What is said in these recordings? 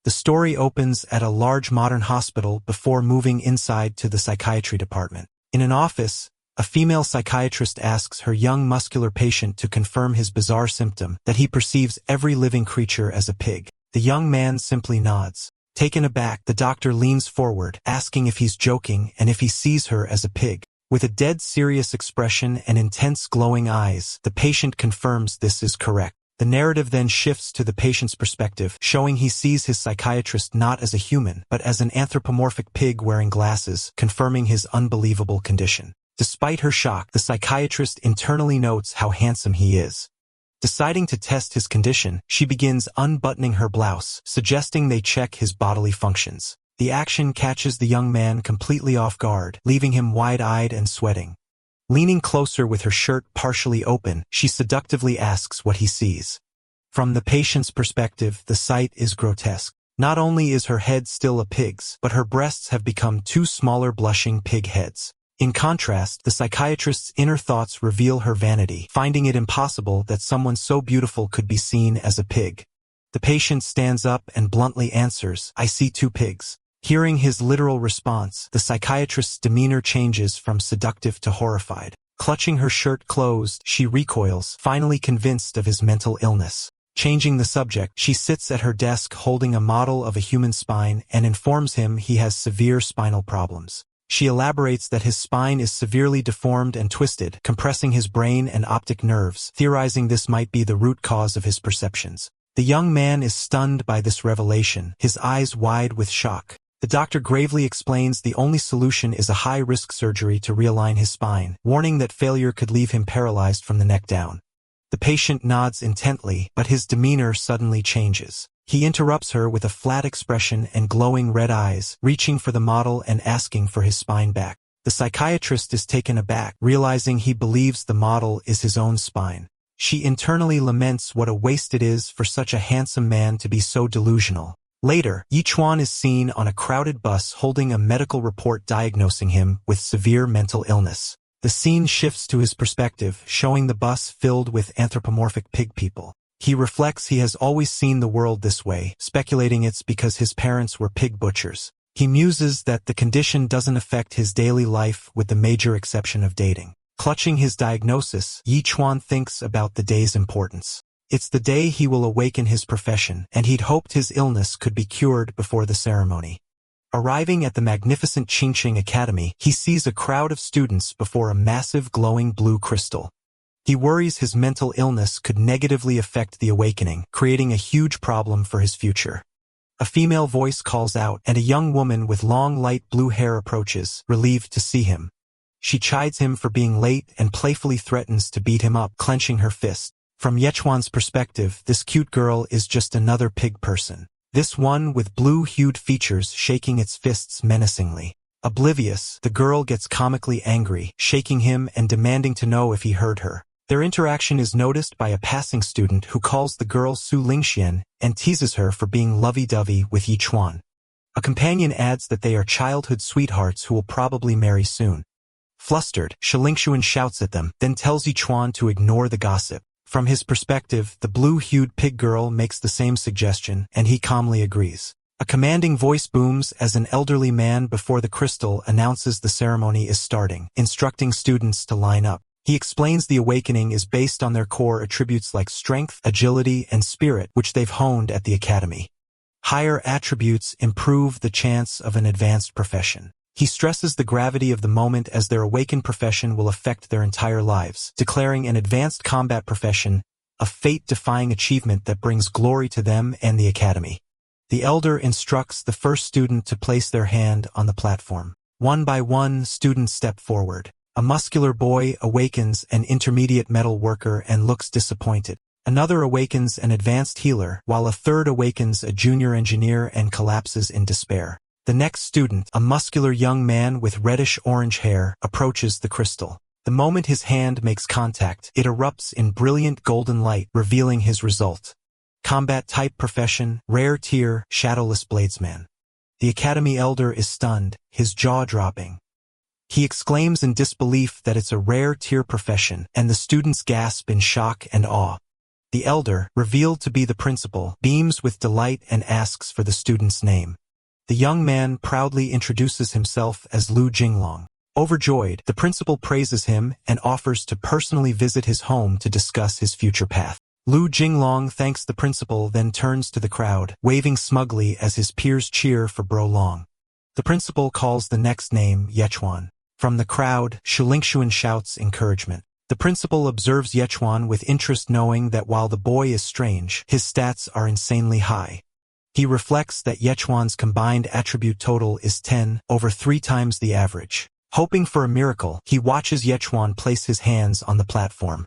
The story opens at a large modern hospital before moving inside to the psychiatry department. In an office, a female psychiatrist asks her young muscular patient to confirm his bizarre symptom that he perceives every living creature as a pig. The young man simply nods. Taken aback, the doctor leans forward, asking if he's joking and if he sees her as a pig. With a dead serious expression and intense glowing eyes, the patient confirms this is correct. The narrative then shifts to the patient's perspective, showing he sees his psychiatrist not as a human, but as an anthropomorphic pig wearing glasses, confirming his unbelievable condition. Despite her shock, the psychiatrist internally notes how handsome he is. Deciding to test his condition, she begins unbuttoning her blouse, suggesting they check his bodily functions. The action catches the young man completely off guard, leaving him wide-eyed and sweating. Leaning closer with her shirt partially open, she seductively asks what he sees. From the patient's perspective, the sight is grotesque. Not only is her head still a pig's, but her breasts have become two smaller blushing pig heads. In contrast, the psychiatrist's inner thoughts reveal her vanity, finding it impossible that someone so beautiful could be seen as a pig. The patient stands up and bluntly answers, "I see two pigs." Hearing his literal response, the psychiatrist's demeanor changes from seductive to horrified. Clutching her shirt closed, she recoils, finally convinced of his mental illness. Changing the subject, she sits at her desk holding a model of a human spine and informs him he has severe spinal problems. She elaborates that his spine is severely deformed and twisted, compressing his brain and optic nerves, theorizing this might be the root cause of his perceptions. The young man is stunned by this revelation, his eyes wide with shock. The doctor gravely explains the only solution is a high-risk surgery to realign his spine, warning that failure could leave him paralyzed from the neck down. The patient nods intently, but his demeanor suddenly changes. He interrupts her with a flat expression and glowing red eyes, reaching for the model and asking for his spine back. The psychiatrist is taken aback, realizing he believes the model is his own spine. She internally laments what a waste it is for such a handsome man to be so delusional. Later, Yichuan is seen on a crowded bus holding a medical report diagnosing him with severe mental illness. The scene shifts to his perspective, showing the bus filled with anthropomorphic pig people. He reflects he has always seen the world this way, speculating it's because his parents were pig butchers. He muses that the condition doesn't affect his daily life with the major exception of dating. Clutching his diagnosis, Yichuan thinks about the day's importance. It's the day he will awaken his profession, and he'd hoped his illness could be cured before the ceremony. Arriving at the magnificent Qingqing Academy, he sees a crowd of students before a massive glowing blue crystal. He worries his mental illness could negatively affect the awakening, creating a huge problem for his future. A female voice calls out, and a young woman with long light blue hair approaches, relieved to see him. She chides him for being late and playfully threatens to beat him up, clenching her fist. From Yichuan's perspective, this cute girl is just another pig person. This one with blue-hued features shaking its fists menacingly. Oblivious, the girl gets comically angry, shaking him and demanding to know if he heard her. Their interaction is noticed by a passing student who calls the girl Su Lingxian and teases her for being lovey-dovey with Yichuan. A companion adds that they are childhood sweethearts who will probably marry soon. Flustered, Shilingxuan shouts at them, then tells Yichuan to ignore the gossip. From his perspective, the blue-hued pig girl makes the same suggestion, and he calmly agrees. A commanding voice booms as an elderly man before the crystal announces the ceremony is starting, instructing students to line up. He explains the awakening is based on their core attributes like strength, agility, and spirit, which they've honed at the academy. Higher attributes improve the chance of an advanced profession. He stresses the gravity of the moment as their awakened profession will affect their entire lives, declaring an advanced combat profession a fate-defying achievement that brings glory to them and the academy. The elder instructs the first student to place their hand on the platform. One by one, students step forward. A muscular boy awakens an intermediate metal worker and looks disappointed. Another awakens an advanced healer, while a third awakens a junior engineer and collapses in despair. The next student, a muscular young man with reddish-orange hair, approaches the crystal. The moment his hand makes contact, it erupts in brilliant golden light, revealing his result. Combat-type profession, rare tier, shadowless bladesman. The academy elder is stunned, his jaw dropping. He exclaims in disbelief that it's a rare tier profession, and the students gasp in shock and awe. The elder, revealed to be the principal, beams with delight and asks for the student's name. The young man proudly introduces himself as Lu Jinglong. Overjoyed, the principal praises him and offers to personally visit his home to discuss his future path. Lu Jinglong thanks the principal, then turns to the crowd, waving smugly as his peers cheer for Bro Long. The principal calls the next name Yechuan. From the crowd, Shulingshuan shouts encouragement. The principal observes Yechuan with interest, knowing that while the boy is strange, his stats are insanely high. He reflects that Yechuan's combined attribute total is 10, over 3 times the average. Hoping for a miracle, he watches Yechuan place his hands on the platform.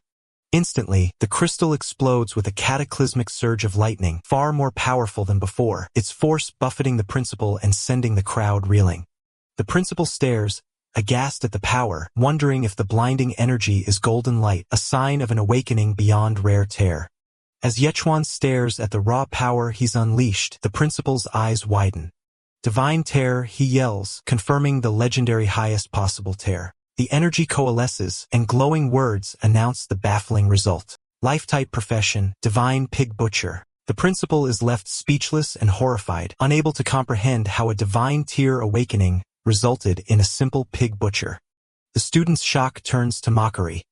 Instantly, the crystal explodes with a cataclysmic surge of lightning, far more powerful than before, its force buffeting the principal and sending the crowd reeling. The principal stares, aghast at the power, wondering if the blinding energy is golden light, a sign of an awakening beyond rare tear. As Yechuan stares at the raw power he's unleashed, the principal's eyes widen. Divine tear, he yells, confirming the legendary highest possible tear. The energy coalesces, and glowing words announce the baffling result. Life-type profession, divine pig butcher. The principal is left speechless and horrified, unable to comprehend how a divine tier awakening resulted in a simple pig butcher. The student's shock turns to mockery.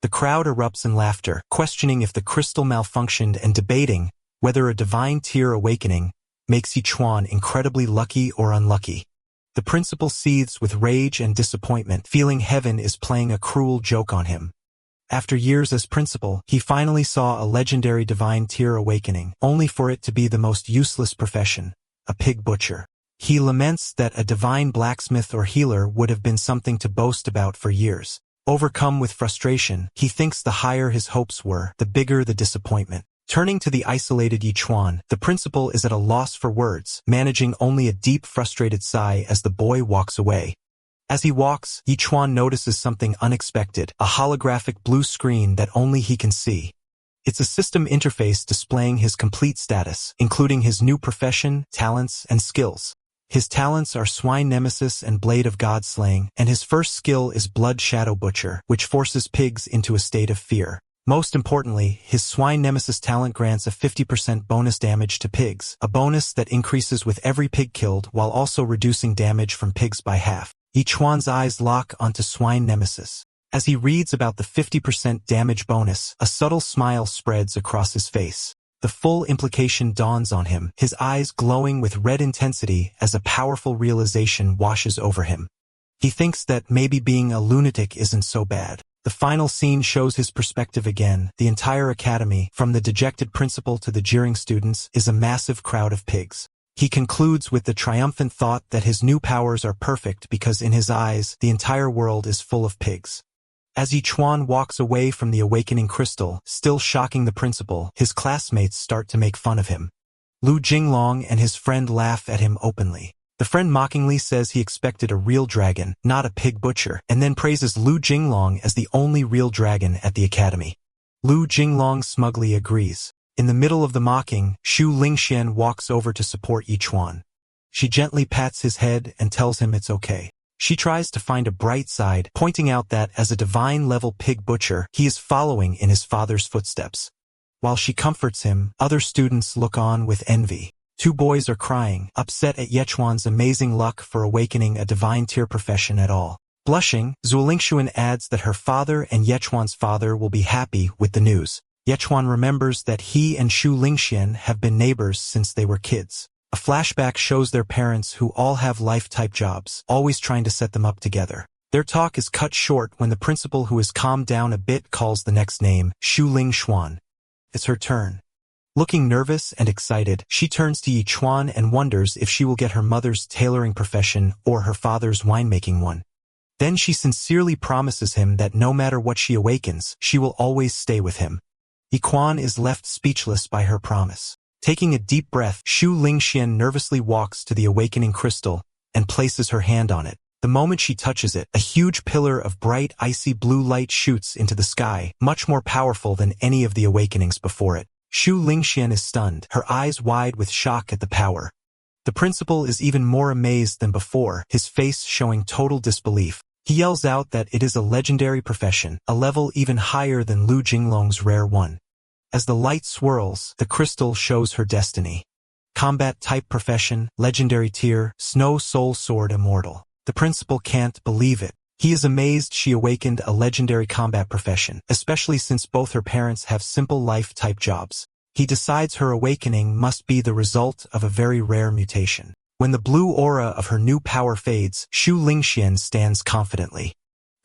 The crowd erupts in laughter, questioning if the crystal malfunctioned and debating whether a divine tier awakening makes Yechuan incredibly lucky or unlucky. The principal seethes with rage and disappointment, feeling heaven is playing a cruel joke on him. After years as principal, he finally saw a legendary divine tier awakening, only for it to be the most useless profession, a pig butcher. He laments that a divine blacksmith or healer would have been something to boast about for years. Overcome with frustration, he thinks the higher his hopes were, the bigger the disappointment. Turning to the isolated Yechuan, the principal is at a loss for words, managing only a deep, frustrated sigh as the boy walks away. As he walks, Yechuan notices something unexpected, a holographic blue screen that only he can see. It's a system interface displaying his complete status, including his new profession, talents, and skills. His talents are Swine Nemesis and Blade of God Slaying, and his first skill is Blood Shadow Butcher, which forces pigs into a state of fear. Most importantly, his Swine Nemesis talent grants a 50% bonus damage to pigs, a bonus that increases with every pig killed while also reducing damage from pigs by half. Yechuan's eyes lock onto Swine Nemesis. As he reads about the 50% damage bonus, a subtle smile spreads across his face. The full implication dawns on him, his eyes glowing with red intensity as a powerful realization washes over him. He thinks that maybe being a lunatic isn't so bad. The final scene shows his perspective again. The entire academy, from the dejected principal to the jeering students, is a massive crowd of pigs. He concludes with the triumphant thought that his new powers are perfect because in his eyes, the entire world is full of pigs. As Yechuan walks away from the awakening crystal, still shocking the principal, his classmates start to make fun of him. Lu Jinglong and his friend laugh at him openly. The friend mockingly says he expected a real dragon, not a pig butcher, and then praises Lu Jinglong as the only real dragon at the academy. Lu Jinglong smugly agrees. In the middle of the mocking, Shu Lingxian walks over to support Yechuan. She gently pats his head and tells him it's okay. She tries to find a bright side, pointing out that as a divine-level pig butcher, he is following in his father's footsteps. While she comforts him, other students look on with envy. 2 boys are crying, upset at Yechuan's amazing luck for awakening a divine tier profession at all. Blushing, Zulingshuan adds that her father and Yechuan's father will be happy with the news. Yechuan remembers that he and Shu Lingxian have been neighbors since they were kids. A flashback shows their parents who all have life-type jobs, always trying to set them up together. Their talk is cut short when the principal, who is calmed down a bit, calls the next name, Shu Lingshuan. It's her turn. Looking nervous and excited, she turns to Yechuan and wonders if she will get her mother's tailoring profession or her father's winemaking one. Then she sincerely promises him that no matter what she awakens, she will always stay with him. Yechuan is left speechless by her promise. Taking a deep breath, Shu Lingxian nervously walks to the awakening crystal and places her hand on it. The moment she touches it, a huge pillar of bright, icy blue light shoots into the sky, much more powerful than any of the awakenings before it. Shu Lingxian is stunned, her eyes wide with shock at the power. The principal is even more amazed than before, his face showing total disbelief. He yells out that it is a legendary profession, a level even higher than Lu Jinglong's rare one. As the light swirls, the crystal shows her destiny. Combat type profession, legendary tier, snow soul sword immortal. The principal can't believe it. He is amazed she awakened a legendary combat profession, especially since both her parents have simple life-type jobs. He decides her awakening must be the result of a very rare mutation. When the blue aura of her new power fades, Xu Lingxian stands confidently.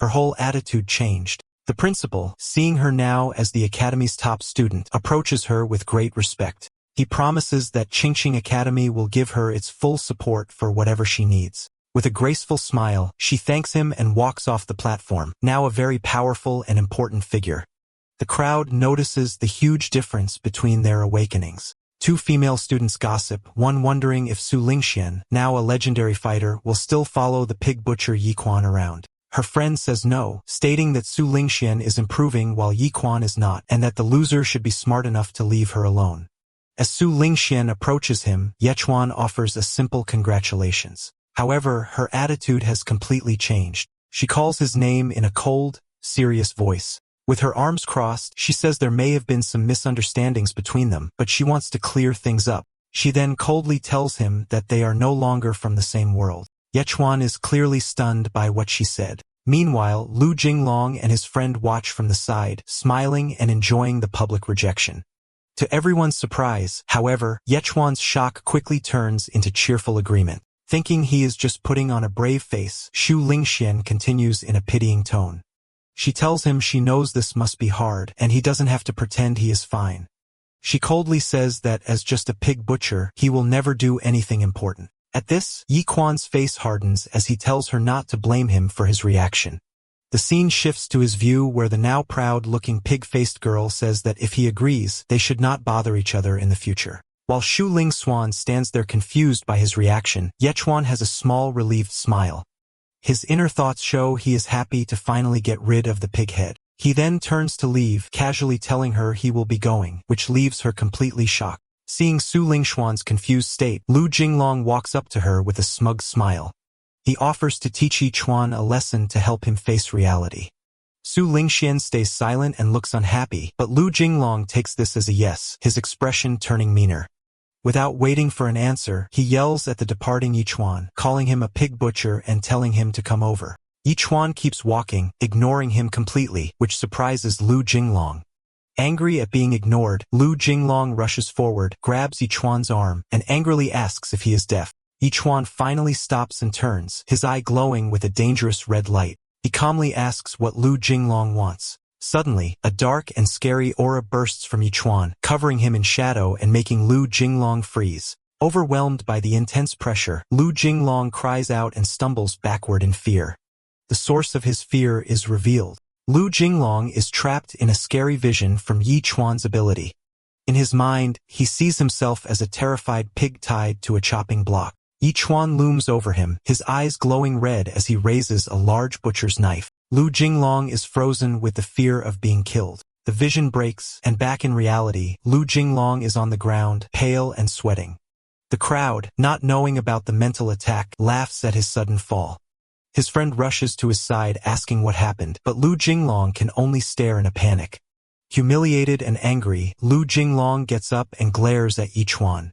Her whole attitude changed. The principal, seeing her now as the academy's top student, approaches her with great respect. He promises that Qingqing Academy will give her its full support for whatever she needs. With a graceful smile, she thanks him and walks off the platform, now a very powerful and important figure. The crowd notices the huge difference between their awakenings. Two female students gossip, one wondering if Su Lingxian, now a legendary fighter, will still follow the pig butcher Yi Quan around. Her friend says no, stating that Su Lingxian is improving while Yi Quan is not, and that the loser should be smart enough to leave her alone. As Su Lingxian approaches him, Yechuan offers a simple congratulations. However, her attitude has completely changed. She calls his name in a cold, serious voice. With her arms crossed, she says there may have been some misunderstandings between them, but she wants to clear things up. She then coldly tells him that they are no longer from the same world. Yechuan is clearly stunned by what she said. Meanwhile, Lu Jinglong and his friend watch from the side, smiling and enjoying the public rejection. To everyone's surprise, however, Yechuan's shock quickly turns into cheerful agreement. Thinking he is just putting on a brave face, Xu Lingxian continues in a pitying tone. She tells him she knows this must be hard, and he doesn't have to pretend he is fine. She coldly says that as just a pig butcher, he will never do anything important. At this, Yi Quan's face hardens as he tells her not to blame him for his reaction. The scene shifts to his view where the now proud-looking pig-faced girl says that if he agrees, they should not bother each other in the future. While Xu Lingshuan stands there confused by his reaction, Yechuan has a small relieved smile. His inner thoughts show he is happy to finally get rid of the pig head. He then turns to leave, casually telling her he will be going, which leaves her completely shocked. Seeing Su Lingshuan's confused state, Lu Jinglong walks up to her with a smug smile. He offers to teach Yichuan a lesson to help him face reality. Su Lingxian stays silent and looks unhappy, but Lu Jinglong takes this as a yes, his expression turning meaner. Without waiting for an answer, he yells at the departing Yichuan, calling him a pig butcher and telling him to come over. Yichuan keeps walking, ignoring him completely, which surprises Lu Jinglong. Angry at being ignored, Lu Jinglong rushes forward, grabs Yichuan's arm, and angrily asks if he is deaf. Yichuan finally stops and turns, his eye glowing with a dangerous red light. He calmly asks what Lu Jinglong wants. Suddenly, a dark and scary aura bursts from Yichuan, covering him in shadow and making Lu Jinglong freeze. Overwhelmed by the intense pressure, Lu Jinglong cries out and stumbles backward in fear. The source of his fear is revealed. Lu Jinglong is trapped in a scary vision from Yichuan's ability. In his mind, he sees himself as a terrified pig tied to a chopping block. Yichuan looms over him, his eyes glowing red as he raises a large butcher's knife. Lu Jinglong is frozen with the fear of being killed. The vision breaks, and back in reality, Lu Jinglong is on the ground, pale and sweating. The crowd, not knowing about the mental attack, laughs at his sudden fall. His friend rushes to his side asking what happened, but Lu Jinglong can only stare in a panic. Humiliated and angry, Lu Jinglong gets up and glares at Yichuan.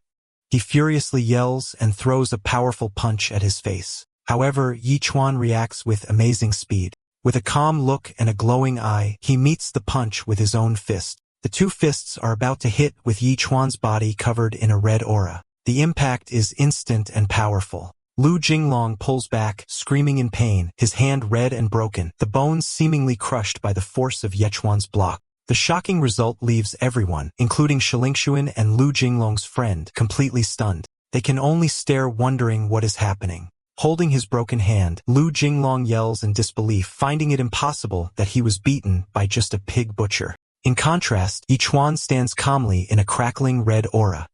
He furiously yells and throws a powerful punch at his face. However, Yichuan reacts with amazing speed. With a calm look and a glowing eye, he meets the punch with his own fist. The two fists are about to hit with Yichuan's body covered in a red aura. The impact is instant and powerful. Lu Jinglong pulls back, screaming in pain, his hand red and broken, the bones seemingly crushed by the force of Yichuan's block. The shocking result leaves everyone, including Shilingshuan and Lu Jinglong's friend, completely stunned. They can only stare wondering what is happening. Holding his broken hand, Lu Jinglong yells in disbelief, finding it impossible that he was beaten by just a pig butcher. In contrast, Yichuan stands calmly in a crackling red aura.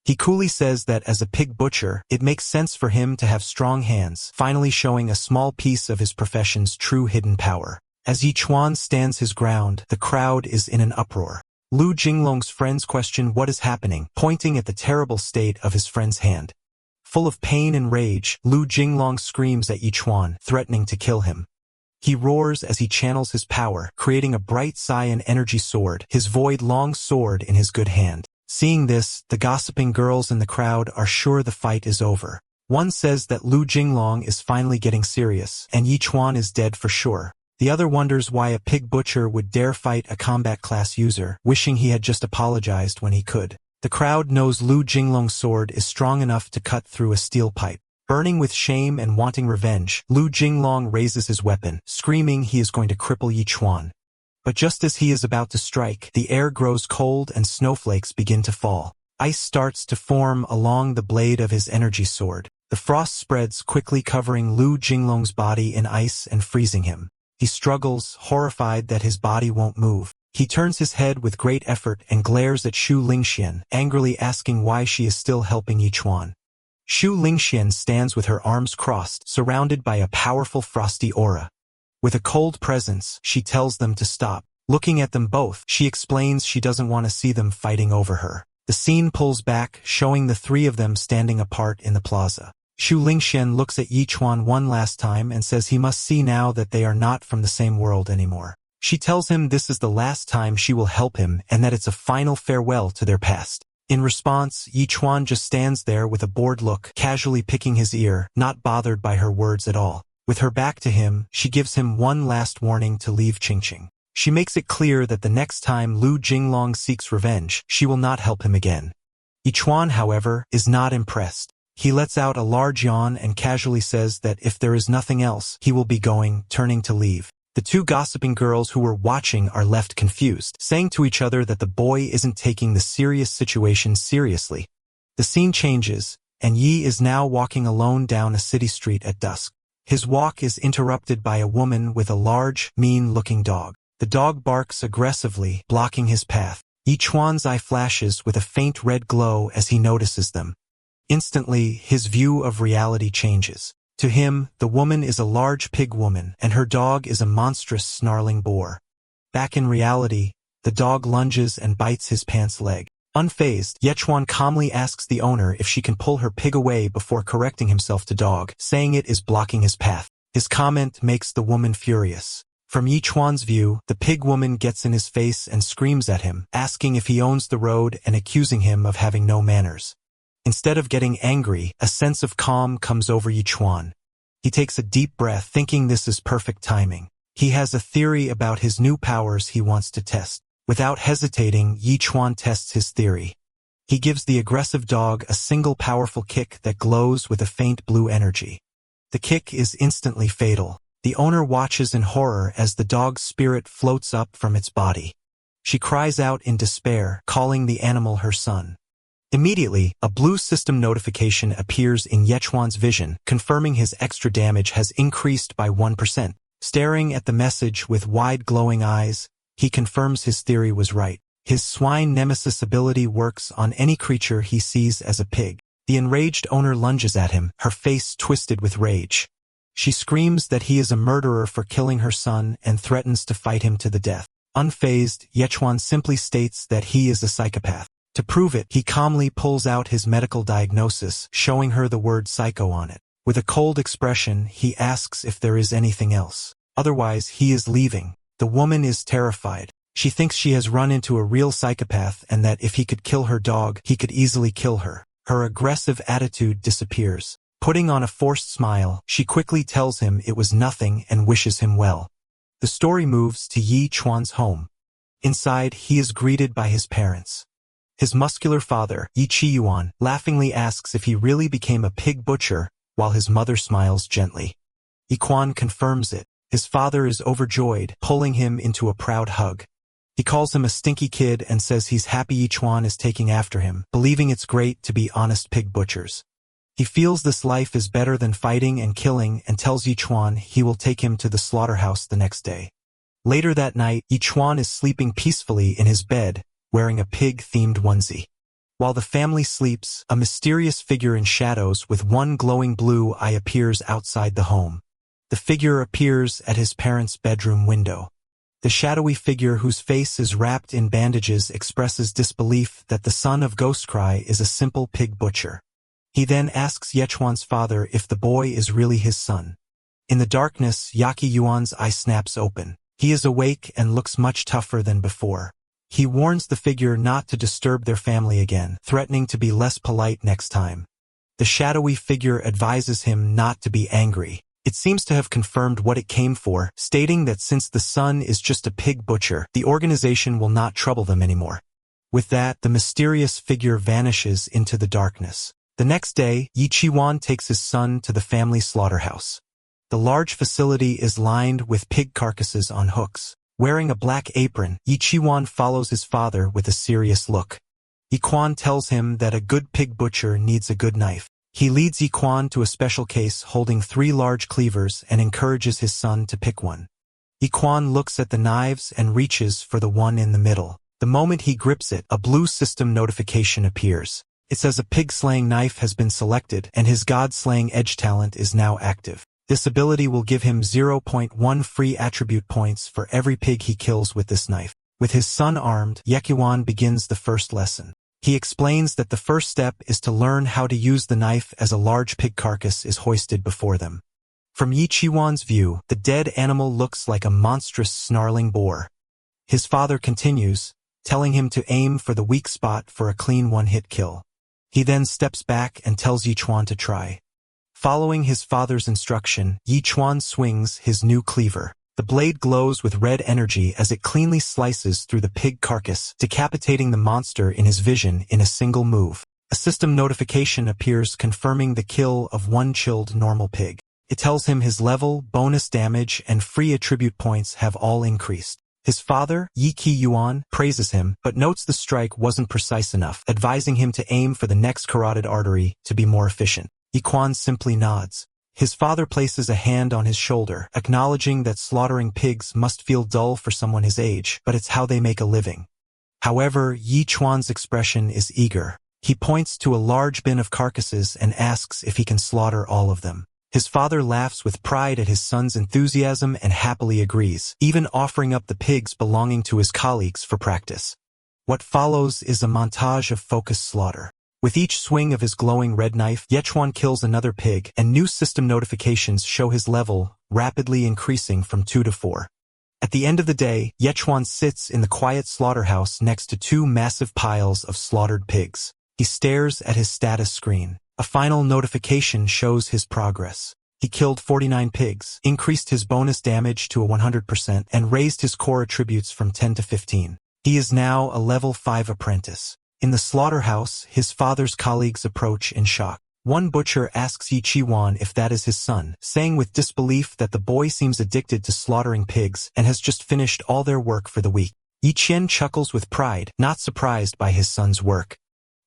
He coolly says that as a pig butcher, it makes sense for him to have strong hands, finally showing a small piece of his profession's true hidden power. As Yichuan stands his ground, the crowd is in an uproar. Lu Jinglong's friends question what is happening, pointing at the terrible state of his friend's hand. Full of pain and rage, Lu Jinglong screams at Yichuan, threatening to kill him. He roars as he channels his power, creating a bright Saiyan energy sword, his void-long sword in his good hand. Seeing this, the gossiping girls in the crowd are sure the fight is over. One says that Lu Jinglong is finally getting serious, and Yi Chuan is dead for sure. The other wonders why a pig butcher would dare fight a combat class user, wishing he had just apologized when he could. The crowd knows Lu Jinglong's sword is strong enough to cut through a steel pipe. Burning with shame and wanting revenge, Lu Jinglong raises his weapon, screaming he is going to cripple Yi Chuan. But just as he is about to strike, the air grows cold and snowflakes begin to fall. Ice starts to form along the blade of his energy sword. The frost spreads quickly, covering Lu Jinglong's body in ice and freezing him. He struggles, horrified that his body won't move. He turns his head with great effort and glares at Xu Lingxian, angrily asking why she is still helping Yi Chuan. Xu Lingxian stands with her arms crossed, surrounded by a powerful frosty aura. With a cold presence, she tells them to stop. Looking at them both, she explains she doesn't want to see them fighting over her. The scene pulls back, showing the three of them standing apart in the plaza. Xu Lingxian looks at Yi Chuan one last time and says he must see now that they are not from the same world anymore. She tells him this is the last time she will help him and that it's a final farewell to their past. In response, Yi Chuan just stands there with a bored look, casually picking his ear, not bothered by her words at all. With her back to him, she gives him one last warning to leave Qingqing. She makes it clear that the next time Lu Jinglong seeks revenge, she will not help him again. Yi Chuan, however, is not impressed. He lets out a large yawn and casually says that if there is nothing else, he will be going, turning to leave. The two gossiping girls who were watching are left confused, saying to each other that the boy isn't taking the serious situation seriously. The scene changes, and Yi is now walking alone down a city street at dusk. His walk is interrupted by a woman with a large, mean-looking dog. The dog barks aggressively, blocking his path. Yi Chuan's eye flashes with a faint red glow as he notices them. Instantly, his view of reality changes. To him, the woman is a large pig woman, and her dog is a monstrous snarling boar. Back in reality, the dog lunges and bites his pants leg. Unfazed, Yi Chuan calmly asks the owner if she can pull her pig away before correcting himself to dog, saying it is blocking his path. His comment makes the woman furious. From Yi Chuan's view, the pig woman gets in his face and screams at him, asking if he owns the road and accusing him of having no manners. Instead of getting angry, a sense of calm comes over Yi Chuan. He takes a deep breath, thinking this is perfect timing. He has a theory about his new powers he wants to test. Without hesitating, Yi Chuan tests his theory. He gives the aggressive dog a single powerful kick that glows with a faint blue energy. The kick is instantly fatal. The owner watches in horror as the dog's spirit floats up from its body. She cries out in despair, calling the animal her son. Immediately, a blue system notification appears in Yi Chuan's vision, confirming his extra damage has increased by 1%. Staring at the message with wide glowing eyes, he confirms his theory was right. His swine nemesis ability works on any creature he sees as a pig. The enraged owner lunges at him, her face twisted with rage. She screams that he is a murderer for killing her son and threatens to fight him to the death. Unfazed, Yi Chuan simply states that he is a psychopath. To prove it, he calmly pulls out his medical diagnosis, showing her the word psycho on it. With a cold expression, he asks if there is anything else. Otherwise, he is leaving. The woman is terrified. She thinks she has run into a real psychopath and that if he could kill her dog, he could easily kill her. Her aggressive attitude disappears. Putting on a forced smile, she quickly tells him it was nothing and wishes him well. The story moves to Yi Chuan's home. Inside, he is greeted by his parents. His muscular father, Yi Qiyuan, laughingly asks if he really became a pig butcher, while his mother smiles gently. Yi Chuan confirms it. His father is overjoyed, pulling him into a proud hug. He calls him a stinky kid and says he's happy Yi Chuan is taking after him, believing it's great to be honest pig butchers. He feels this life is better than fighting and killing and tells Yi Chuan he will take him to the slaughterhouse the next day. Later that night, Yi Chuan is sleeping peacefully in his bed, wearing a pig-themed onesie. While the family sleeps, a mysterious figure in shadows with one glowing blue eye appears outside the home. The figure appears at his parents' bedroom window. The shadowy figure, whose face is wrapped in bandages, expresses disbelief that the son of Ghostcry is a simple pig butcher. He then asks Yi Chuan's father if the boy is really his son. In the darkness, Yaki Yuan's eye snaps open. He is awake and looks much tougher than before. He warns the figure not to disturb their family again, threatening to be less polite next time. The shadowy figure advises him not to be angry. It seems to have confirmed what it came for, stating that since the son is just a pig butcher, the organization will not trouble them anymore. With that, the mysterious figure vanishes into the darkness. The next day, Yi Qiwan takes his son to the family slaughterhouse. The large facility is lined with pig carcasses on hooks. Wearing a black apron, Yi Qiwan follows his father with a serious look. Yi Quan tells him that a good pig butcher needs a good knife. He leads Yi Quan to a special case holding 3 large cleavers and encourages his son to pick one. Yi Quan looks at the knives and reaches for the one in the middle. The moment he grips it, a blue system notification appears. It says a pig-slaying knife has been selected and his god-slaying edge talent is now active. This ability will give him 0.1 free attribute points for every pig he kills with this knife. With his son armed, Yekiwan begins the first lesson. He explains that the first step is to learn how to use the knife as a large pig carcass is hoisted before them. From Yi Qiwan's view, the dead animal looks like a monstrous snarling boar. His father continues, telling him to aim for the weak spot for a clean one-hit kill. He then steps back and tells Yi Chuan to try. Following his father's instruction, Yi Chuan swings his new cleaver. The blade glows with red energy as it cleanly slices through the pig carcass, decapitating the monster in his vision in a single move. A system notification appears confirming the kill of one chilled normal pig. It tells him his level, bonus damage, and free attribute points have all increased. His father, Yi Qi Yuan, praises him, but notes the strike wasn't precise enough, advising him to aim for the next carotid artery to be more efficient. Yi Quan simply nods. His father places a hand on his shoulder, acknowledging that slaughtering pigs must feel dull for someone his age, but it's how they make a living. However, Yi Chuan's expression is eager. He points to a large bin of carcasses and asks if he can slaughter all of them. His father laughs with pride at his son's enthusiasm and happily agrees, even offering up the pigs belonging to his colleagues for practice. What follows is a montage of focused slaughter. With each swing of his glowing red knife, Yechuan kills another pig, and new system notifications show his level rapidly increasing from 2 to 4. At the end of the day, Yechuan sits in the quiet slaughterhouse next to 2 massive piles of slaughtered pigs. He stares at his status screen. A final notification shows his progress. He killed 49 pigs, increased his bonus damage to a 100%, and raised his core attributes from 10 to 15. He is now a level 5 apprentice. In the slaughterhouse, his father's colleagues approach in shock. One butcher asks Yi Qiwan if that is his son, saying with disbelief that the boy seems addicted to slaughtering pigs and has just finished all their work for the week. Yi Qian chuckles with pride, not surprised by his son's work.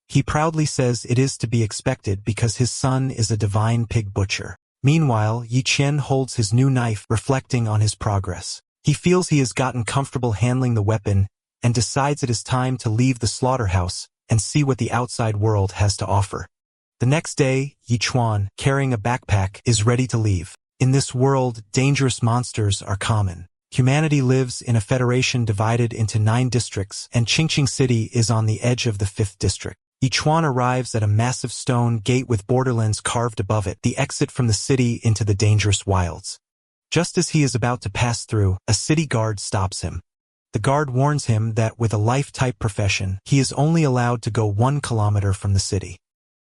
He proudly says it is to be expected because his son is a divine pig butcher. Meanwhile, Yi Qian holds his new knife, reflecting on his progress. He feels he has gotten comfortable handling the weapon and decides it is time to leave the slaughterhouse and see what the outside world has to offer. The next day, Yi Chuan, carrying a backpack, is ready to leave. In this world, dangerous monsters are common. Humanity lives in a federation divided into 9 districts, and Qingqing City is on the edge of the 5th district. Yi Chuan arrives at a massive stone gate with borderlands carved above it, the exit from the city into the dangerous wilds. Just as he is about to pass through, a city guard stops him. The guard warns him that with a life-type profession, he is only allowed to go 1 kilometer from the city.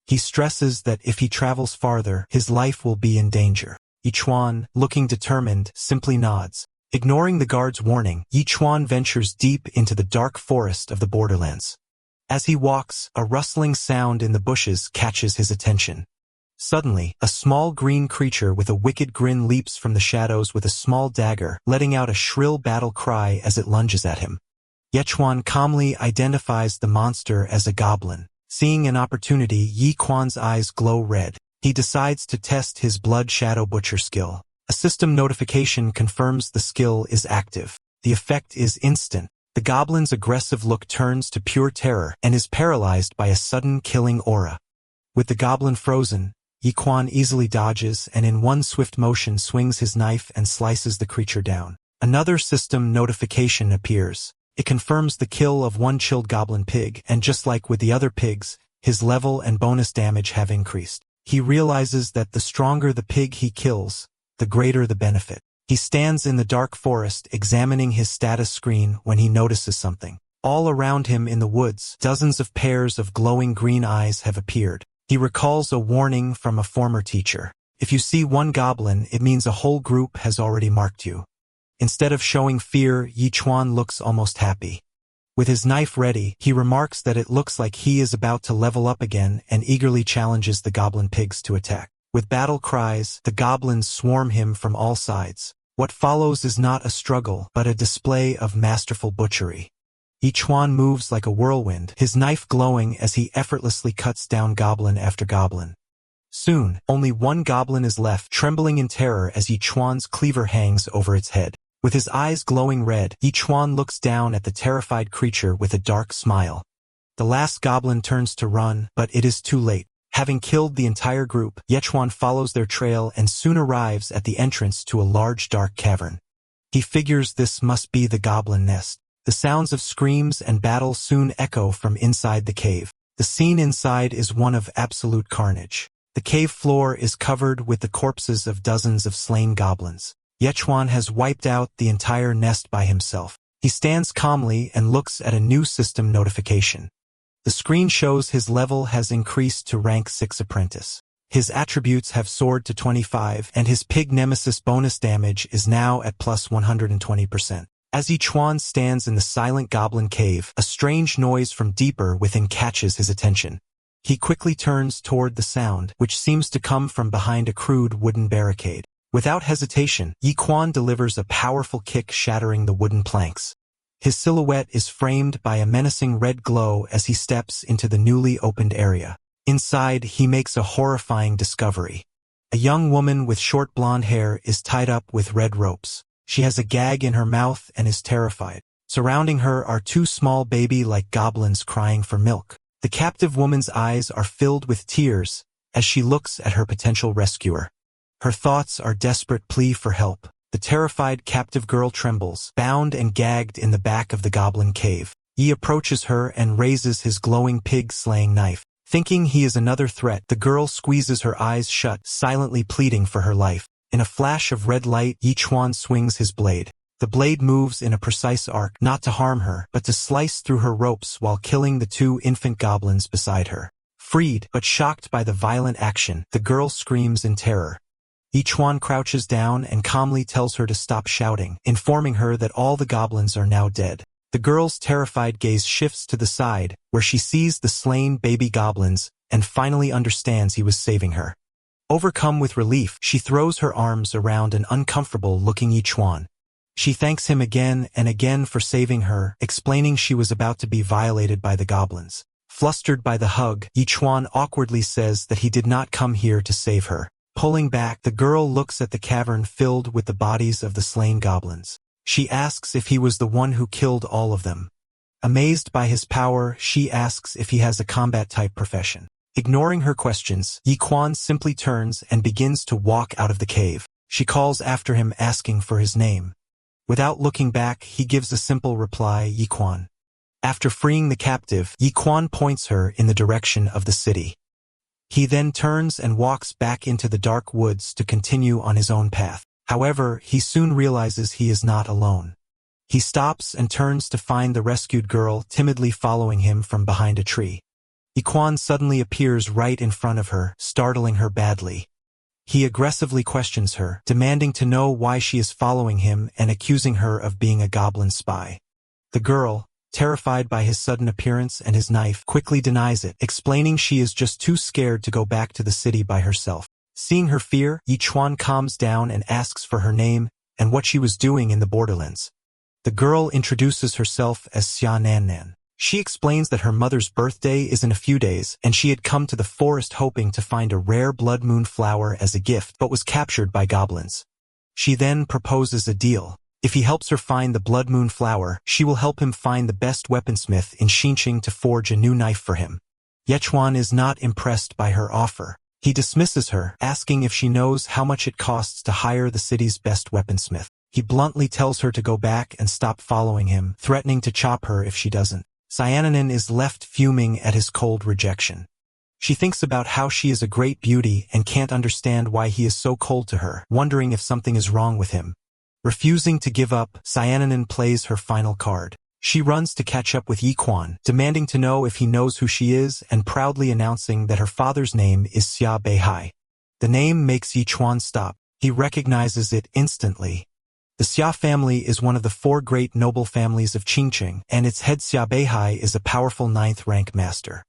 He stresses that if he travels farther, his life will be in danger. Yi Chuan, looking determined, simply nods. Ignoring the guard's warning, Yi Chuan ventures deep into the dark forest of the borderlands. As he walks, a rustling sound in the bushes catches his attention. Suddenly, a small green creature with a wicked grin leaps from the shadows with a small dagger, letting out a shrill battle cry as it lunges at him. Yechuan calmly identifies the monster as a goblin. Seeing an opportunity, Yi Quan's eyes glow red. He decides to test his blood shadow butcher skill. A system notification confirms the skill is active. The effect is instant. The goblin's aggressive look turns to pure terror and is paralyzed by a sudden killing aura. With the goblin frozen, Yi Quan easily dodges and in one swift motion swings his knife and slices the creature down. Another system notification appears. It confirms the kill of 1 chilled goblin pig, and just like with the other pigs, his level and bonus damage have increased. He realizes that the stronger the pig he kills, the greater the benefit. He stands in the dark forest examining his status screen when he notices something. All around him in the woods, dozens of pairs of glowing green eyes have appeared. He recalls a warning from a former teacher. If you see one goblin, it means a whole group has already marked you. Instead of showing fear, Yichuan looks almost happy. With his knife ready, he remarks that it looks like he is about to level up again and eagerly challenges the goblin pigs to attack. With battle cries, the goblins swarm him from all sides. What follows is not a struggle, but a display of masterful butchery. Yichuan moves like a whirlwind, his knife glowing as he effortlessly cuts down goblin after goblin. Soon, only one goblin is left, trembling in terror as Yichuan's cleaver hangs over its head. With his eyes glowing red, Yichuan looks down at the terrified creature with a dark smile. The last goblin turns to run, but it is too late. Having killed the entire group, Yichuan follows their trail and soon arrives at the entrance to a large dark cavern. He figures this must be the goblin nest. The sounds of screams and battle soon echo from inside the cave. The scene inside is one of absolute carnage. The cave floor is covered with the corpses of dozens of slain goblins. Yichuan has wiped out the entire nest by himself. He stands calmly and looks at a new system notification. The screen shows his level has increased to rank 6 apprentice. His attributes have soared to 25 and his pig nemesis bonus damage is now at plus 120%. As Yichuan stands in the silent goblin cave, a strange noise from deeper within catches his attention. He quickly turns toward the sound, which seems to come from behind a crude wooden barricade. Without hesitation, Yichuan delivers a powerful kick shattering the wooden planks. His silhouette is framed by a menacing red glow as he steps into the newly opened area. Inside, he makes a horrifying discovery. A young woman with short blonde hair is tied up with red ropes. She has a gag in her mouth and is terrified. Surrounding her are 2 small baby-like goblins crying for milk. The captive woman's eyes are filled with tears as she looks at her potential rescuer. Her thoughts are desperate plea for help. The terrified captive girl trembles, bound and gagged in the back of the goblin cave. Yi approaches her and raises his glowing pig-slaying knife. Thinking he is another threat, the girl squeezes her eyes shut, silently pleading for her life. In a flash of red light, Yichuan swings his blade. The blade moves in a precise arc, not to harm her, but to slice through her ropes while killing the 2 infant goblins beside her. Freed, but shocked by the violent action, the girl screams in terror. Yichuan crouches down and calmly tells her to stop shouting, informing her that all the goblins are now dead. The girl's terrified gaze shifts to the side, where she sees the slain baby goblins, and finally understands he was saving her. Overcome with relief, she throws her arms around an uncomfortable-looking Yichuan. She thanks him again and again for saving her, explaining she was about to be violated by the goblins. Flustered by the hug, Yichuan awkwardly says that he did not come here to save her. Pulling back, the girl looks at the cavern filled with the bodies of the slain goblins. She asks if he was the one who killed all of them. Amazed by his power, she asks if he has a combat-type profession. Ignoring her questions, Yichuan simply turns and begins to walk out of the cave. She calls after him asking for his name. Without looking back, he gives a simple reply, Yichuan. After freeing the captive, Yichuan points her in the direction of the city. He then turns and walks back into the dark woods to continue on his own path. However, he soon realizes he is not alone. He stops and turns to find the rescued girl timidly following him from behind a tree. Yichuan suddenly appears right in front of her, startling her badly. He aggressively questions her, demanding to know why she is following him and accusing her of being a goblin spy. The girl, terrified by his sudden appearance and his knife, quickly denies it, explaining she is just too scared to go back to the city by herself. Seeing her fear, Yichuan calms down and asks for her name and what she was doing in the borderlands. The girl introduces herself as Xia Nannan. She explains that her mother's birthday is in a few days, and she had come to the forest hoping to find a rare blood moon flower as a gift, but was captured by goblins. She then proposes a deal. If he helps her find the blood moon flower, she will help him find the best weaponsmith in Xinqing to forge a new knife for him. Yichuan is not impressed by her offer. He dismisses her, asking if she knows how much it costs to hire the city's best weaponsmith. He bluntly tells her to go back and stop following him, threatening to chop her if she doesn't. Xiananan is left fuming at his cold rejection. She thinks about how she is a great beauty and can't understand why he is so cold to her, wondering if something is wrong with him. Refusing to give up, Xiananan plays her final card. She runs to catch up with Yiquan, demanding to know if he knows who she is and proudly announcing that her father's name is Xia Beihai. The name makes Yiquan stop. He recognizes it instantly. The Xia family is one of the 4 great noble families of Qingqing, and its head Xia Beihai is a powerful 9th rank master.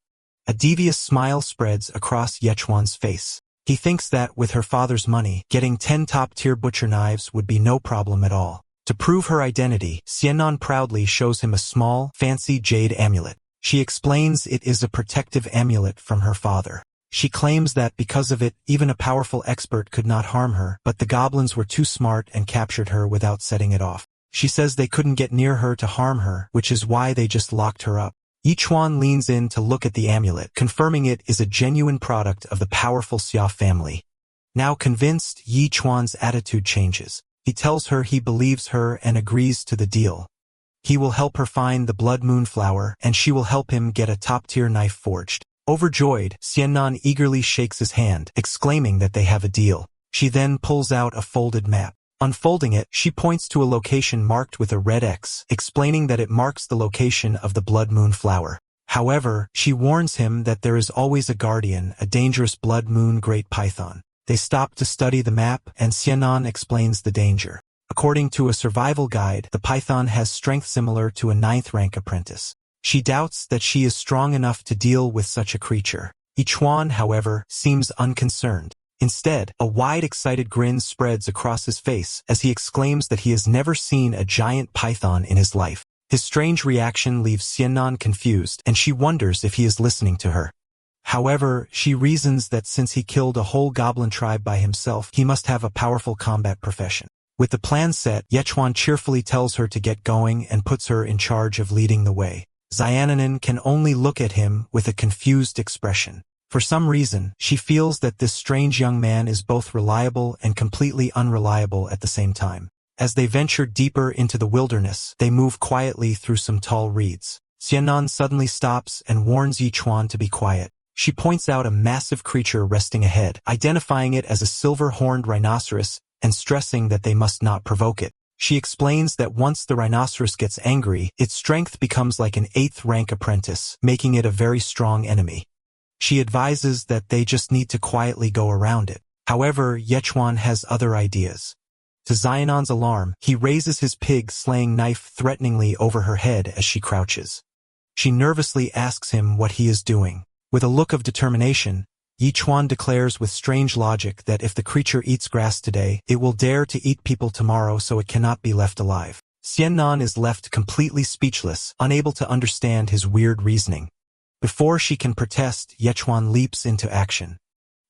A devious smile spreads across Yiquan's face. He thinks that, with her father's money, getting 10 top-tier butcher knives would be no problem at all. To prove her identity, Xianan proudly shows him a small, fancy jade amulet. She explains it is a protective amulet from her father. She claims that because of it, even a powerful expert could not harm her, but the goblins were too smart and captured her without setting it off. She says they couldn't get near her to harm her, which is why they just locked her up. Yiquan leans in to look at the amulet, confirming it is a genuine product of the powerful Xia family. Now convinced, Yiquan's attitude changes. He tells her he believes her and agrees to the deal. He will help her find the blood moon flower, and she will help him get a top-tier knife forged. Overjoyed, Xianan eagerly shakes his hand, exclaiming that they have a deal. She then pulls out a folded map. Unfolding it, she points to a location marked with a red X, explaining that it marks the location of the blood moon flower. However, she warns him that there is always a guardian, a dangerous blood moon great python. They stop to study the map, and Xianan explains the danger. According to a survival guide, the python has strength similar to a 9th rank apprentice. She doubts that she is strong enough to deal with such a creature. Yiquan, however, seems unconcerned. Instead, a wide excited grin spreads across his face as he exclaims that he has never seen a giant python in his life. His strange reaction leaves Xianan confused, and she wonders if he is listening to her. However, she reasons that since he killed a whole goblin tribe by himself, he must have a powerful combat profession. With the plan set, Yiquan cheerfully tells her to get going and puts her in charge of leading the way. Xiananan can only look at him with a confused expression. For some reason, she feels that this strange young man is both reliable and completely unreliable at the same time. As they venture deeper into the wilderness, they move quietly through some tall reeds. Xianan suddenly stops and warns Yiquan to be quiet. She points out a massive creature resting ahead, identifying it as a silver-horned rhinoceros and stressing that they must not provoke it. She explains that once the rhinoceros gets angry, its strength becomes like an 8th rank apprentice, making it a very strong enemy. She advises that they just need to quietly go around it. However, Yiquan has other ideas. To Xianan's alarm, he raises his pig-slaying knife threateningly over her head as she crouches. She nervously asks him what he is doing. With a look of determination, Yiquan declares with strange logic that if the creature eats grass today, it will dare to eat people tomorrow, so it cannot be left alive. Xianan is left completely speechless, unable to understand his weird reasoning. Before she can protest, Yiquan leaps into action.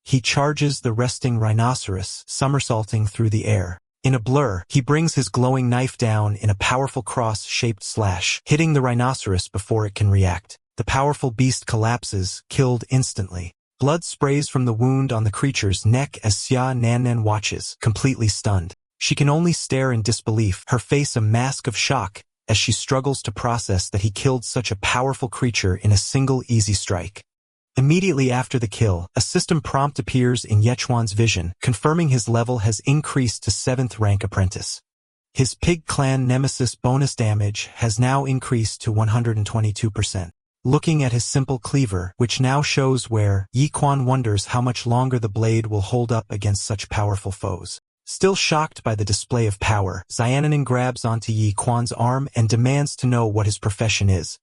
He charges the resting rhinoceros, somersaulting through the air. In a blur, he brings his glowing knife down in a powerful cross-shaped slash, hitting the rhinoceros before it can react. The powerful beast collapses, killed instantly. Blood sprays from the wound on the creature's neck as Xiananan watches, completely stunned. She can only stare in disbelief, her face a mask of shock, as she struggles to process that he killed such a powerful creature in a single easy strike. Immediately after the kill, a system prompt appears in Yiquan's vision, confirming his level has increased to 7th rank apprentice. His pig clan nemesis bonus damage has now increased to 122%. Looking at his simple cleaver, which now shows where, Yiquan wonders how much longer the blade will hold up against such powerful foes. Still shocked by the display of power, Xiananan grabs onto Yiquan's arm and demands to know what his profession is.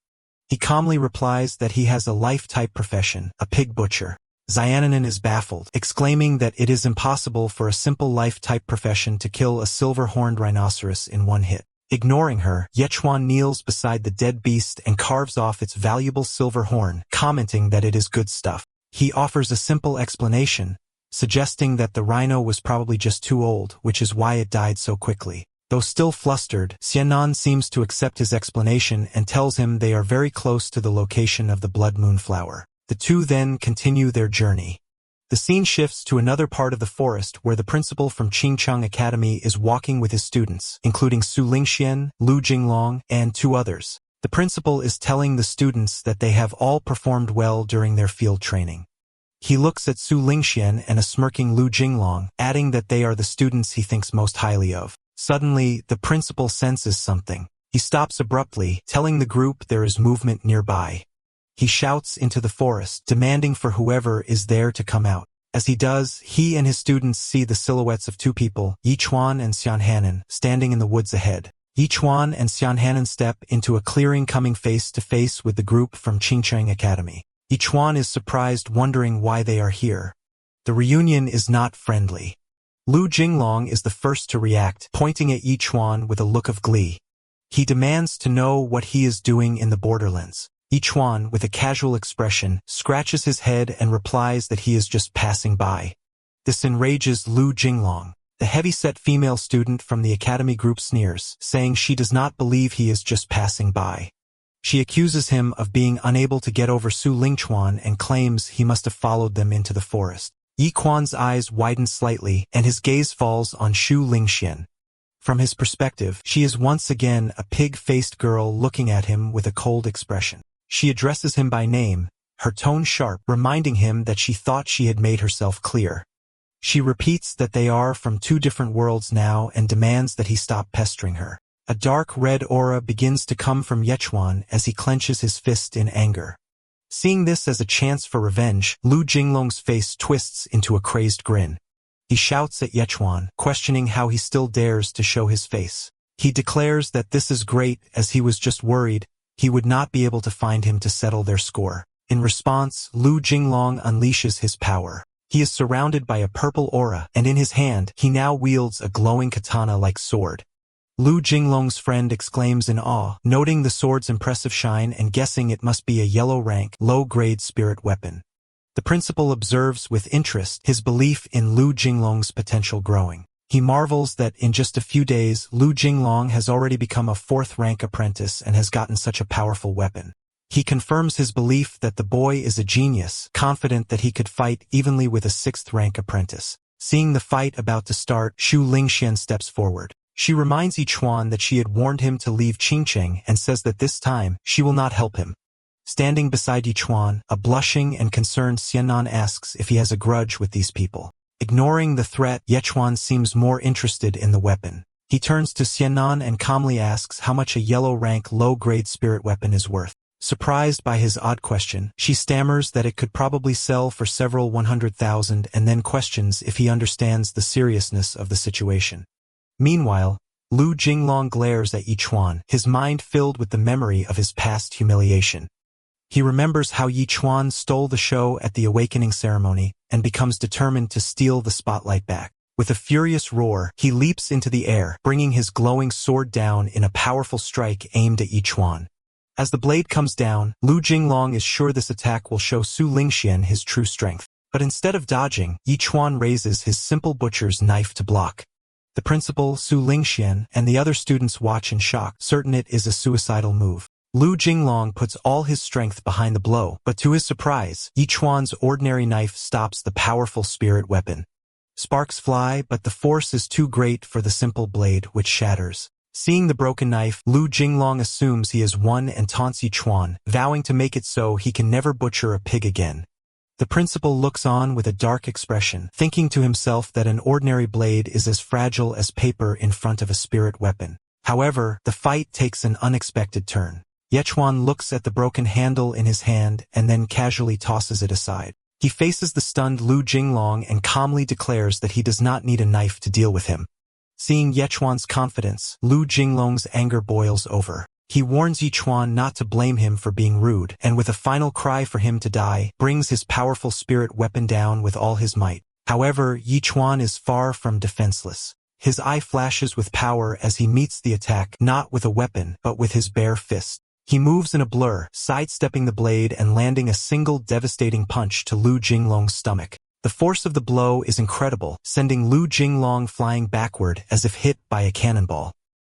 He calmly replies that he has a life-type profession, a pig butcher. Xiananan is baffled, exclaiming that it is impossible for a simple life-type profession to kill a silver-horned rhinoceros in one hit. Ignoring her, Yiquan kneels beside the dead beast and carves off its valuable silver horn, commenting that it is good stuff. He offers a simple explanation, suggesting that the rhino was probably just too old, which is why it died so quickly. Though still flustered, Xianan seems to accept his explanation and tells him they are very close to the location of the blood moon flower. The two then continue their journey. The scene shifts to another part of the forest where the principal from Qingcheng Academy is walking with his students, including Su Lingxian, Lu Jinglong, and 2 others. The principal is telling the students that they have all performed well during their field training. He looks at Su Lingxian and a smirking Lu Jinglong, adding that they are the students he thinks most highly of. Suddenly, the principal senses something. He stops abruptly, telling the group there is movement nearby. He shouts into the forest, demanding for whoever is there to come out. As he does, he and his students see the silhouettes of two people, Yichuan and Xianhanan, standing in the woods ahead. Yichuan and Xianhanan step into a clearing, coming face to face with the group from Qingcheng Academy. Yichuan is surprised, wondering why they are here. The reunion is not friendly. Lu Jinglong is the first to react, pointing at Yichuan with a look of glee. He demands to know what he is doing in the borderlands. Yichuan, with a casual expression, scratches his head and replies that he is just passing by. This enrages Lu Jinglong. The heavy-set female student from the academy group sneers, saying she does not believe he is just passing by. She accuses him of being unable to get over Su Lingchuan and claims he must have followed them into the forest. Yiquan's eyes widen slightly, and his gaze falls on Su Lingxian. From his perspective, she is once again a pig-faced girl looking at him with a cold expression. She addresses him by name, her tone sharp, reminding him that she thought she had made herself clear. She repeats that they are from two different worlds now and demands that he stop pestering her. A dark red aura begins to come from Yichuan as he clenches his fist in anger. Seeing this as a chance for revenge, Lu Jinglong's face twists into a crazed grin. He shouts at Yichuan, questioning how he still dares to show his face. He declares that this is great, as he was just worried he would not be able to find him to settle their score. In response, Lu Jinglong unleashes his power. He is surrounded by a purple aura, and in his hand, he now wields a glowing katana-like sword. Lu Jinglong's friend exclaims in awe, noting the sword's impressive shine and guessing it must be a yellow-rank, low-grade spirit weapon. The principal observes with interest, his belief in Lu Jinglong's potential growing. He marvels that in just a few days, Lu Jinglong has already become a 4th-rank apprentice and has gotten such a powerful weapon. He confirms his belief that the boy is a genius, confident that he could fight evenly with a 6th-rank apprentice. Seeing the fight about to start, Su Lingxian steps forward. She reminds Yichuan that she had warned him to leave Qingcheng and says that this time, she will not help him. Standing beside Yichuan, a blushing and concerned Xiannan asks if he has a grudge with these people. Ignoring the threat, Yichuan seems more interested in the weapon. He turns to Xiannan and calmly asks how much a yellow-rank, low-grade spirit weapon is worth. Surprised by his odd question, she stammers that it could probably sell for several 100,000 and then questions if he understands the seriousness of the situation. Meanwhile, Lu Jinglong glares at Yichuan, his mind filled with the memory of his past humiliation. He remembers how Yichuan stole the show at the awakening ceremony and becomes determined to steal the spotlight back. With a furious roar, he leaps into the air, bringing his glowing sword down in a powerful strike aimed at Yichuan. As the blade comes down, Lu Jinglong is sure this attack will show Su Lingxian his true strength. But instead of dodging, Yichuan raises his simple butcher's knife to block. The principal, Su Lingxian, and the other students watch in shock, certain it is a suicidal move. Lu Jinglong puts all his strength behind the blow, but to his surprise, Yichuan's ordinary knife stops the powerful spirit weapon. Sparks fly, but the force is too great for the simple blade, which shatters. Seeing the broken knife, Lu Jinglong assumes he has won and taunts Yichuan, vowing to make it so he can never butcher a pig again. The principal looks on with a dark expression, thinking to himself that an ordinary blade is as fragile as paper in front of a spirit weapon. However, the fight takes an unexpected turn. Yichuan looks at the broken handle in his hand and then casually tosses it aside. He faces the stunned Lu Jinglong and calmly declares that he does not need a knife to deal with him. Seeing Yichuan's confidence, Lu Jinglong's anger boils over. He warns Yichuan not to blame him for being rude, and with a final cry for him to die, brings his powerful spirit weapon down with all his might. However, Yichuan is far from defenseless. His eye flashes with power as he meets the attack, not with a weapon, but with his bare fist. He moves in a blur, sidestepping the blade and landing a single devastating punch to Lu Jinglong's stomach. The force of the blow is incredible, sending Lu Jinglong flying backward as if hit by a cannonball.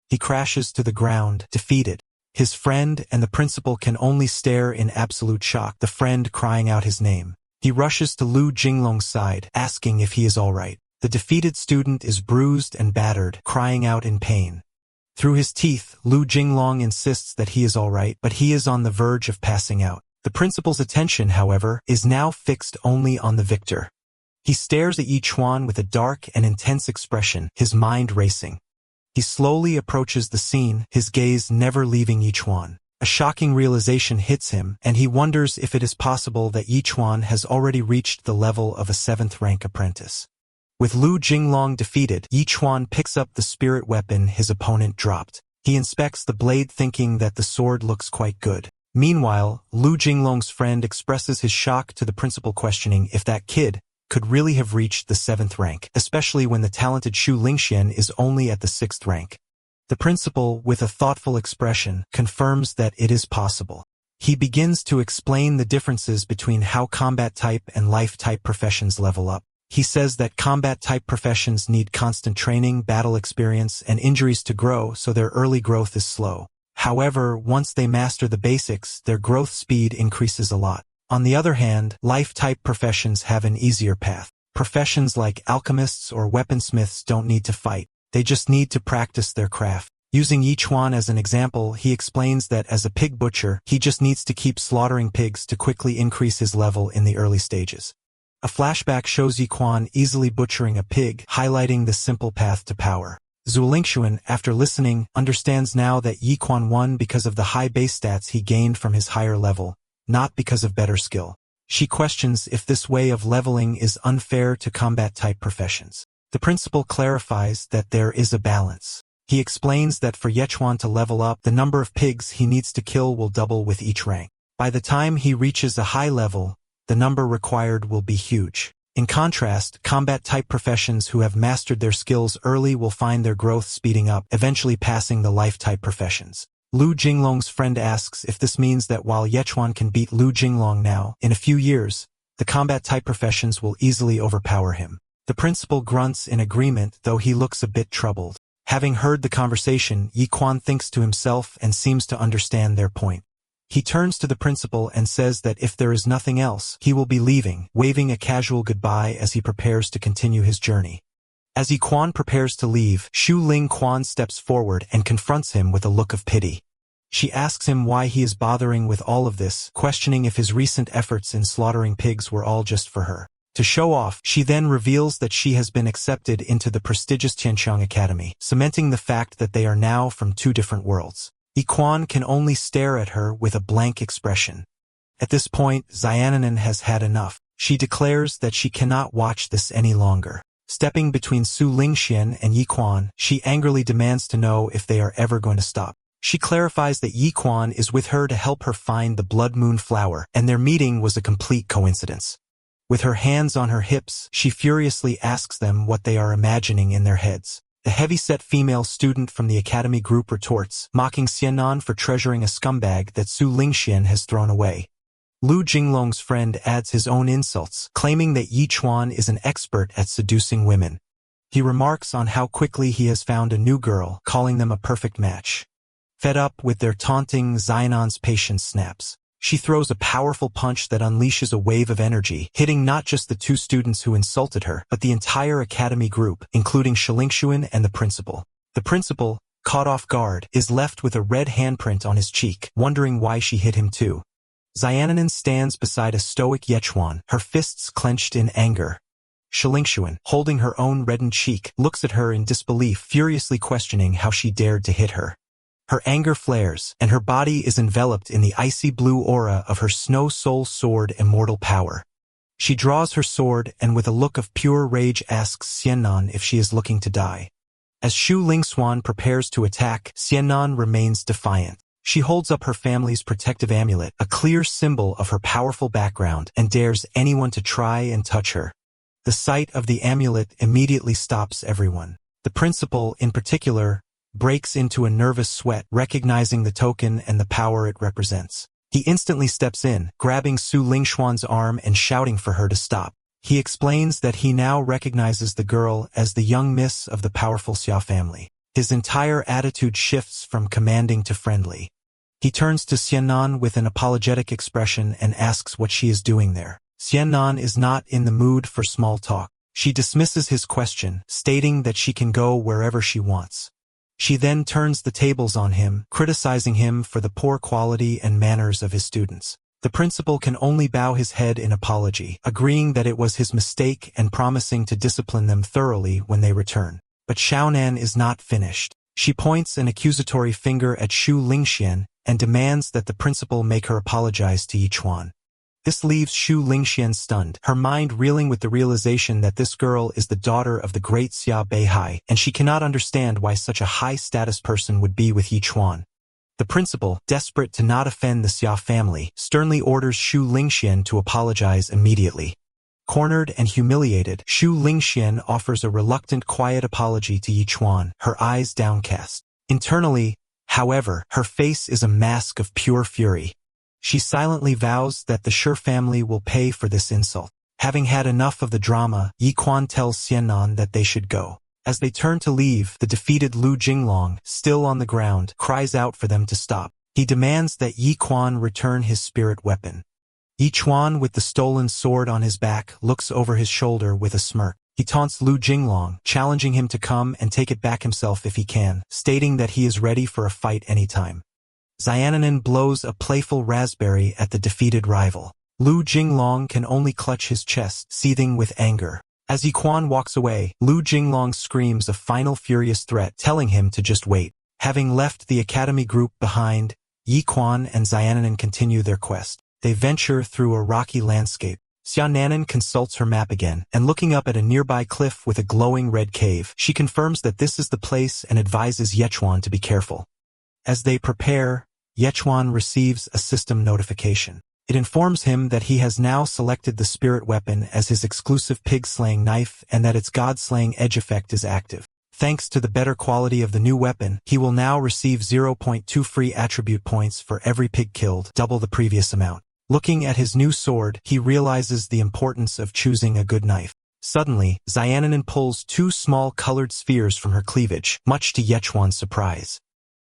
He crashes to the ground, defeated. His friend and the principal can only stare in absolute shock, the friend crying out his name. He rushes to Lu Jinglong's side, asking if he is all right. The defeated student is bruised and battered, crying out in pain. Through his teeth, Lu Jinglong insists that he is all right, but he is on the verge of passing out. The principal's attention, however, is now fixed only on the victor. He stares at Yi Chuan with a dark and intense expression, his mind racing. He slowly approaches the scene, his gaze never leaving Yi Chuan. A shocking realization hits him, and he wonders if it is possible that Yi Chuan has already reached the level of a 7th rank apprentice. With Lu Jinglong defeated, Yi Chuan picks up the spirit weapon his opponent dropped. He inspects the blade thinking that the sword looks quite good. Meanwhile, Lu Jinglong's friend expresses his shock to the principal, questioning if that kid could really have reached the 7th rank, especially when the talented Xu Lingxian is only at the 6th rank. The principal, with a thoughtful expression, confirms that it is possible. He begins to explain the differences between how combat-type and life-type professions level up. He says that combat-type professions need constant training, battle experience, and injuries to grow, so their early growth is slow. However, once they master the basics, their growth speed increases a lot. On the other hand, life-type professions have an easier path. Professions like alchemists or weaponsmiths don't need to fight. They just need to practice their craft. Using Yi Chuan as an example, he explains that as a pig butcher, he just needs to keep slaughtering pigs to quickly increase his level in the early stages. A flashback shows Yi Chuan easily butchering a pig, highlighting the simple path to power. Zhu Lingxuan, after listening, understands now that Yi Chuan won because of the high base stats he gained from his higher level, not because of better skill. She questions if this way of leveling is unfair to combat-type professions. The principal clarifies that there is a balance. He explains that for Ye Chuan to level up, the number of pigs he needs to kill will double with each rank. By the time he reaches a high level, the number required will be huge. In contrast, combat-type professions who have mastered their skills early will find their growth speeding up, eventually passing the life-type professions. Lu Jinglong's friend asks if this means that while Ye Chuan can beat Lu Jinglong now, in a few years, the combat-type professions will easily overpower him. The principal grunts in agreement, though he looks a bit troubled. Having heard the conversation, Yi Chuan thinks to himself and seems to understand their point. He turns to the principal and says that if there is nothing else, he will be leaving, waving a casual goodbye as he prepares to continue his journey. As Yi Chuan prepares to leave, Xu Ling Quan steps forward and confronts him with a look of pity. She asks him why he is bothering with all of this, questioning if his recent efforts in slaughtering pigs were all just for her. To show off, she then reveals that she has been accepted into the prestigious Tianqiang Academy, cementing the fact that they are now from two different worlds. Yi Chuan can only stare at her with a blank expression. At this point, Xiananan has had enough. She declares that she cannot watch this any longer. Stepping between Su Lingxian and Yi Chuan, she angrily demands to know if they are ever going to stop. She clarifies that Yi Chuan is with her to help her find the Blood Moon Flower, and their meeting was a complete coincidence. With her hands on her hips, she furiously asks them what they are imagining in their heads. The heavy-set female student from the academy group retorts, mocking Xianan for treasuring a scumbag that Su Lingxian has thrown away. Lu Jinglong's friend adds his own insults, claiming that Yi Chuan is an expert at seducing women. He remarks on how quickly he has found a new girl, calling them a perfect match. Fed up with their taunting, Xianan's patience snaps. She throws a powerful punch that unleashes a wave of energy, hitting not just the two students who insulted her, but the entire academy group, including Shilingshuan and the principal. The principal, caught off guard, is left with a red handprint on his cheek, wondering why she hit him too. Xiananan stands beside a stoic Ye Chuan, her fists clenched in anger. Shilingshuan, holding her own reddened cheek, looks at her in disbelief, furiously questioning how she dared to hit her. Her anger flares, and her body is enveloped in the icy blue aura of her Snow Soul Sword immortal power. She draws her sword and with a look of pure rage asks Xianan if she is looking to die. As Xu Lingswan prepares to attack, Xianan remains defiant. She holds up her family's protective amulet, a clear symbol of her powerful background, and dares anyone to try and touch her. The sight of the amulet immediately stops everyone. The principal, in particular, breaks into a nervous sweat, recognizing the token and the power it represents. He instantly steps in, grabbing Su Lingxuan's arm and shouting for her to stop. He explains that he now recognizes the girl as the young miss of the powerful Xia family. His entire attitude shifts from commanding to friendly. He turns to Xianan with an apologetic expression and asks what she is doing there. Xianan is not in the mood for small talk. She dismisses his question, stating that she can go wherever she wants. She then turns the tables on him, criticizing him for the poor quality and manners of his students. The principal can only bow his head in apology, agreeing that it was his mistake and promising to discipline them thoroughly when they return. But Xiaonan is not finished. She points an accusatory finger at Xu Lingxian and demands that the principal make her apologize to Yichuan. This leaves Xu Lingxian stunned, her mind reeling with the realization that this girl is the daughter of the great Xia Beihai, and she cannot understand why such a high-status person would be with Yichuan. The principal, desperate to not offend the Xia family, sternly orders Xu Lingxian to apologize immediately. Cornered and humiliated, Xu Lingxian offers a reluctant quiet apology to Yichuan, her eyes downcast. Internally, however, her face is a mask of pure fury. She silently vows that the Shi family will pay for this insult. Having had enough of the drama, Yiquan tells Xiaonan that they should go. As they turn to leave, the defeated Lu Jinglong, still on the ground, cries out for them to stop. He demands that Yiquan return his spirit weapon. Yichuan, with the stolen sword on his back, looks over his shoulder with a smirk. He taunts Lu Jinglong, challenging him to come and take it back himself if he can, stating that he is ready for a fight anytime. Xiananan blows a playful raspberry at the defeated rival. Lu Jinglong can only clutch his chest, seething with anger. As Yiquan walks away, Lu Jinglong screams a final furious threat, telling him to just wait. Having left the academy group behind, Yiquan and Xiananan continue their quest. They venture through a rocky landscape. Xiananan consults her map again, and looking up at a nearby cliff with a glowing red cave, she confirms that this is the place and advises Yichuan to be careful. As they prepare, Yichuan receives a system notification. It informs him that he has now selected the spirit weapon as his exclusive pig-slaying knife and that its god-slaying edge effect is active. Thanks to the better quality of the new weapon, he will now receive 0.2 free attribute points for every pig killed, double the previous amount. Looking at his new sword, he realizes the importance of choosing a good knife. Suddenly, Xiananan pulls 2 small colored spheres from her cleavage, much to Yichuan's surprise.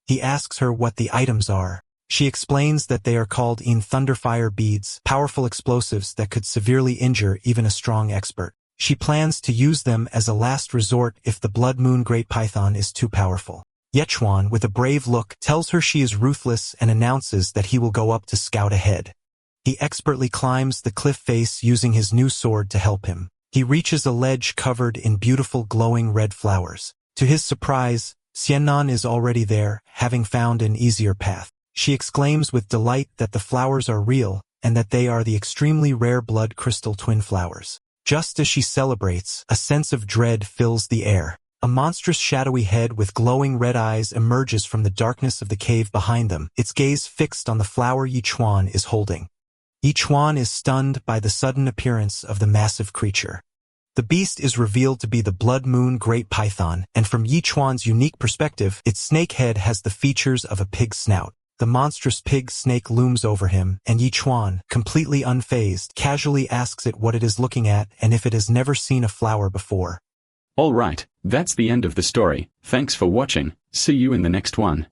He asks her what the items are. She explains that they are called Thunderfire beads, powerful explosives that could severely injure even a strong expert. She plans to use them as a last resort if the Blood Moon Great Python is too powerful. Yichuan, with a brave look, tells her she is ruthless and announces that he will go up to scout ahead. He expertly climbs the cliff face using his new sword to help him. He reaches a ledge covered in beautiful glowing red flowers. To his surprise, Xiaonan is already there, having found an easier path. She exclaims with delight that the flowers are real and that they are the extremely rare blood crystal twin flowers. Just as she celebrates, a sense of dread fills the air. A monstrous shadowy head with glowing red eyes emerges from the darkness of the cave behind them, its gaze fixed on the flower Yichuan is holding. Yichuan is stunned by the sudden appearance of the massive creature. The beast is revealed to be the Blood Moon Great Python, and from Yichuan's unique perspective, its snake head has the features of a pig's snout. The monstrous pig snake looms over him, and Yichuan, completely unfazed, casually asks it what it is looking at and if it has never seen a flower before. Alright, that's the end of the story. Thanks for watching. See you in the next one.